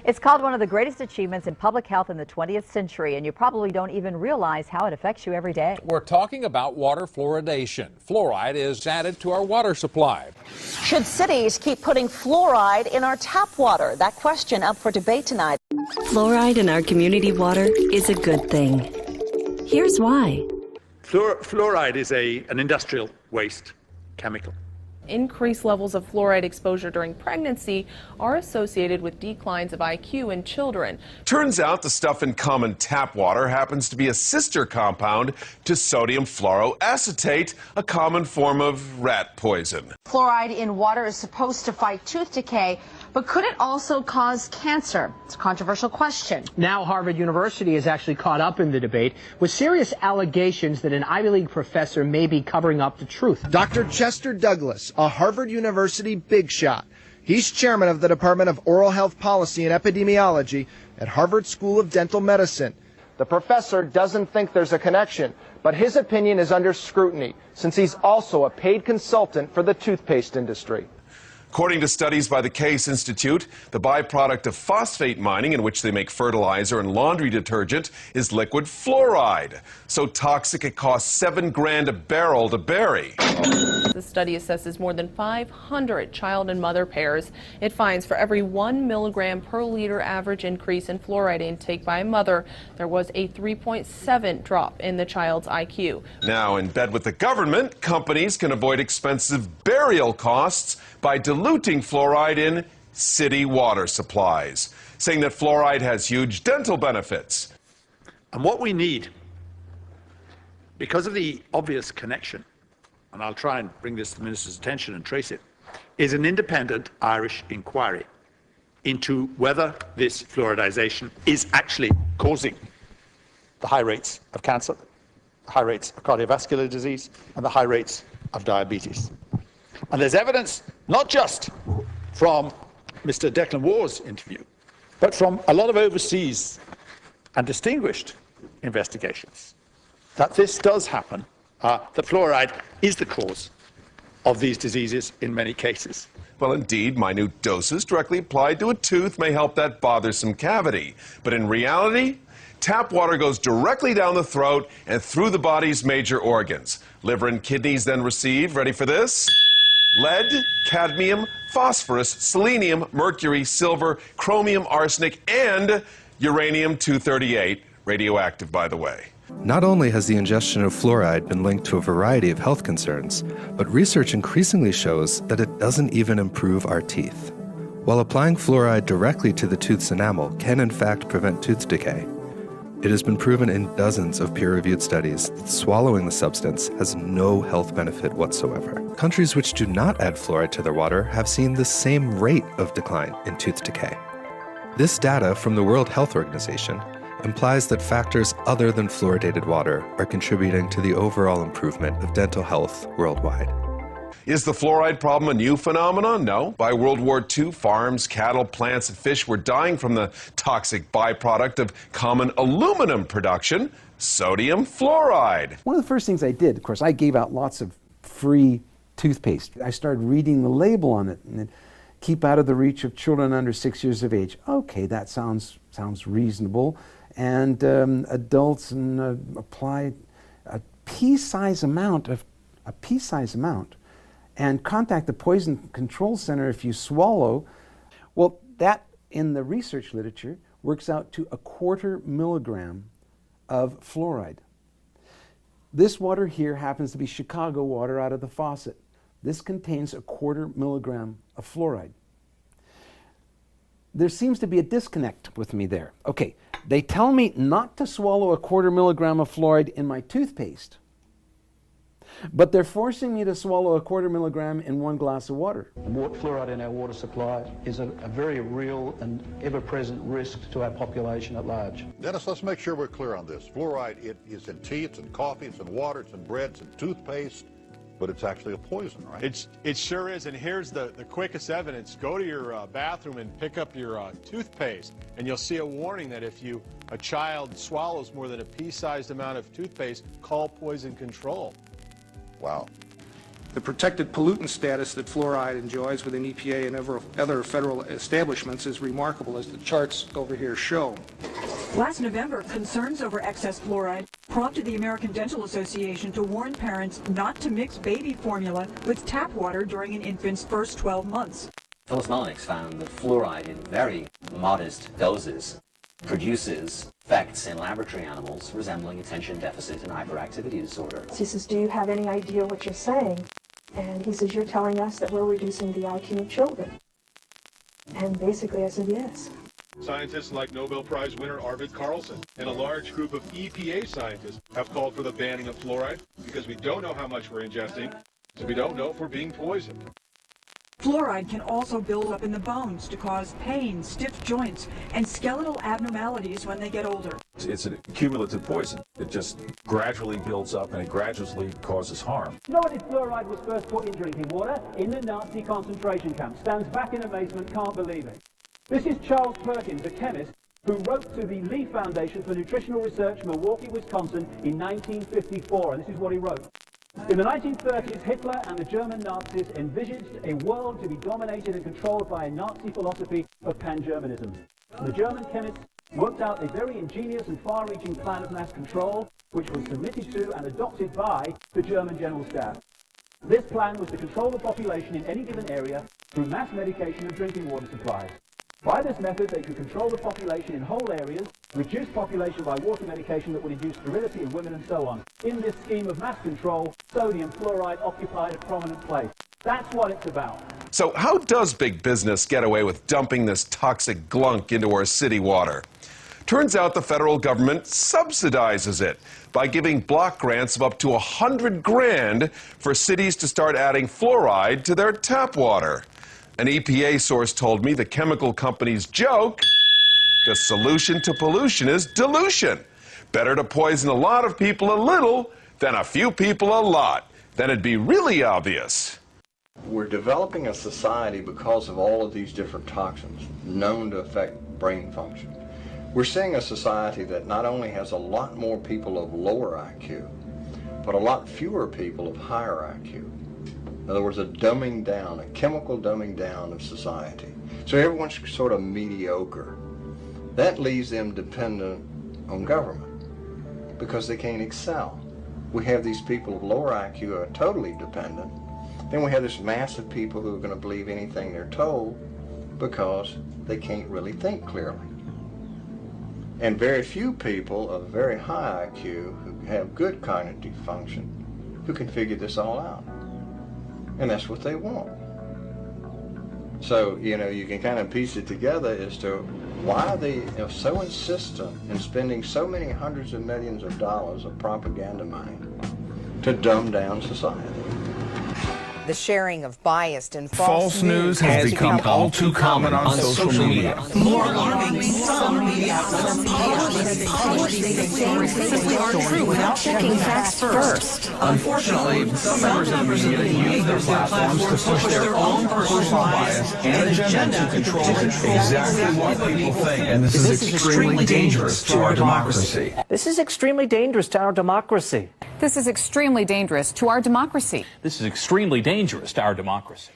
It's called one of the greatest achievements in public health in the 20th century, and you probably don't even realize how it affects you every day. We're talking about water fluoridation. Fluoride is added to our water supply. Should cities keep putting fluoride in our tap water? That question up for debate tonight. Fluoride in our community water is a good thing. Here's why. Fluoride is an industrial waste chemical. Increased levels of fluoride exposure during pregnancy are associated with declines of IQ in children. Turns out the stuff in common tap water happens to be a sister compound to sodium fluoroacetate, a common form of rat poison. Fluoride in water is supposed to fight tooth decay, but could it also cause cancer? It's a controversial question. Now Harvard University is actually caught up in the debate with serious allegations that an Ivy League professor may be covering up the truth. Dr. Chester Douglas, a Harvard University big shot. He's chairman of the Department of Oral Health Policy and Epidemiology at Harvard School of Dental Medicine. The professor doesn't think there's a connection, but his opinion is under scrutiny since he's also a paid consultant for the toothpaste industry. According to studies by the Case Institute, the byproduct of phosphate mining, in which they make fertilizer and laundry detergent, is liquid fluoride. So toxic it costs $7 grand a barrel to bury. The study assesses more than 500 child and mother pairs. It finds for every 1 milligram per liter average increase in fluoride intake by a mother, there was a 3.7 drop in the child's IQ. Now, in bed with the government, companies can avoid expensive burial costs by diluting fluoride in city water supplies, saying that fluoride has huge dental benefits. And what we need, because of the obvious connection, and I'll try and bring this to the Minister's attention and trace it, is an independent Irish inquiry into whether this fluoridization is actually causing the high rates of cancer, the high rates of cardiovascular disease, and the high rates of diabetes. And there's evidence not just from Mr. Declan War's interview, but from a lot of overseas and distinguished investigations that this does happen, that fluoride is the cause of these diseases in many cases. Well, indeed, minute doses directly applied to a tooth may help that bothersome cavity. But in reality, tap water goes directly down the throat and through the body's major organs. Liver and kidneys then receive, ready for this? Lead, cadmium, phosphorus, selenium, mercury, silver, chromium, arsenic, and uranium-238, radioactive, by the way. Not only has the ingestion of fluoride been linked to a variety of health concerns, but research increasingly shows that it doesn't even improve our teeth. While applying fluoride directly to the tooth's enamel can in fact prevent tooth decay, it has been proven in dozens of peer-reviewed studies that swallowing the substance has no health benefit whatsoever. Countries which do not add fluoride to their water have seen the same rate of decline in tooth decay. This data from the World Health Organization implies that factors other than fluoridated water are contributing to the overall improvement of dental health worldwide. Is the fluoride problem a new phenomenon? No. By World War II, farms, cattle, plants, and fish were dying from the toxic byproduct of common aluminum production, sodium fluoride. One of the first things I did, of course, I gave out lots of free toothpaste. I started reading the label on it, and keep out of the reach of children under 6 years of age. Okay, that sounds reasonable. And adults apply a pea-size amount and contact the Poison Control Center if you swallow. Well, that in the research literature works out to 1/4 milligram of fluoride. This water here happens to be Chicago water out of the faucet. This contains 1/4 milligram of fluoride. There seems to be a disconnect with me there. Okay, they tell me not to swallow 1/4 milligram of fluoride in my toothpaste, but they're forcing me to swallow 1/4 milligram in 1 glass of water. Fluoride in our water supply is a very real and ever-present risk to our population at large. Dennis, let's make sure we're clear on this. Fluoride, it is in tea, it's in coffee, it's in water, it's in bread, it's in toothpaste, but it's actually a poison, right? It sure is, and here's the quickest evidence. Go to your bathroom and pick up your toothpaste, and you'll see a warning that if a child swallows more than a pea-sized amount of toothpaste, call Poison Control. Wow. The protected pollutant status that fluoride enjoys within EPA and other federal establishments is remarkable, as the charts over here show. Last November, concerns over excess fluoride prompted the American Dental Association to warn parents not to mix baby formula with tap water during an infant's first 12 months. Phyllis Mullenix found that fluoride in very modest doses produces effects in laboratory animals resembling attention deficit and hyperactivity disorder. He says, do you have any idea what you're saying? And he says, you're telling us that we're reducing the IQ of children. And basically I said, yes. Scientists like Nobel Prize winner Arvid Carlson and a large group of EPA scientists have called for the banning of fluoride because we don't know how much we're ingesting, so we don't know if we're being poisoned. Fluoride can also build up in the bones to cause pain, stiff joints, and skeletal abnormalities when they get older. It's a cumulative poison. It just gradually builds up and it gradually causes harm. You know when fluoride was first put in drinking water? In the Nazi concentration camp. Stands back in amazement, can't believe it. This is Charles Perkins, a chemist, who wrote to the Lee Foundation for Nutritional Research, Milwaukee, Wisconsin, in 1954, and this is what he wrote. In the 1930s, Hitler and the German Nazis envisaged a world to be dominated and controlled by a Nazi philosophy of pan-Germanism. The German chemists worked out a very ingenious and far-reaching plan of mass control, which was submitted to and adopted by the German General Staff. This plan was to control the population in any given area through mass medication and drinking water supplies. By this method, they could control the population in whole areas, reduce population by water medication that would induce sterility in women and so on. In this scheme of mass control, sodium fluoride occupied a prominent place. That's what it's about. So how does big business get away with dumping this toxic glunk into our city water? Turns out the federal government subsidizes it by giving block grants of up to $100 grand for cities to start adding fluoride to their tap water. An EPA source told me the chemical companies joke, the solution to pollution is dilution. Better to poison a lot of people a little than a few people a lot. Then it'd be really obvious. We're developing a society because of all of these different toxins known to affect brain function. We're seeing a society that not only has a lot more people of lower IQ, but a lot fewer people of higher IQ. In other words, a dumbing down, a chemical dumbing down of society. So everyone's sort of mediocre. That leaves them dependent on government because they can't excel. We have these people of lower IQ who are totally dependent. Then we have this mass of people who are going to believe anything they're told because they can't really think clearly. And very few people of very high IQ who have good cognitive function who can figure this all out. And that's what they want. So, you can kind of piece it together as to why they are so insistent in spending so many hundreds of millions of dollars of propaganda money to dumb down society. The sharing of biased and false news has become all too common on social media. More alarming, some media outlets publish simply aren't true without checking facts first. Unfortunately, some members of the media use their platforms to push their own personal bias and agenda to control exactly what people think. And this is extremely dangerous to our democracy. This is extremely dangerous to our democracy. This is extremely dangerous to our democracy. This is extremely dangerous to our democracy.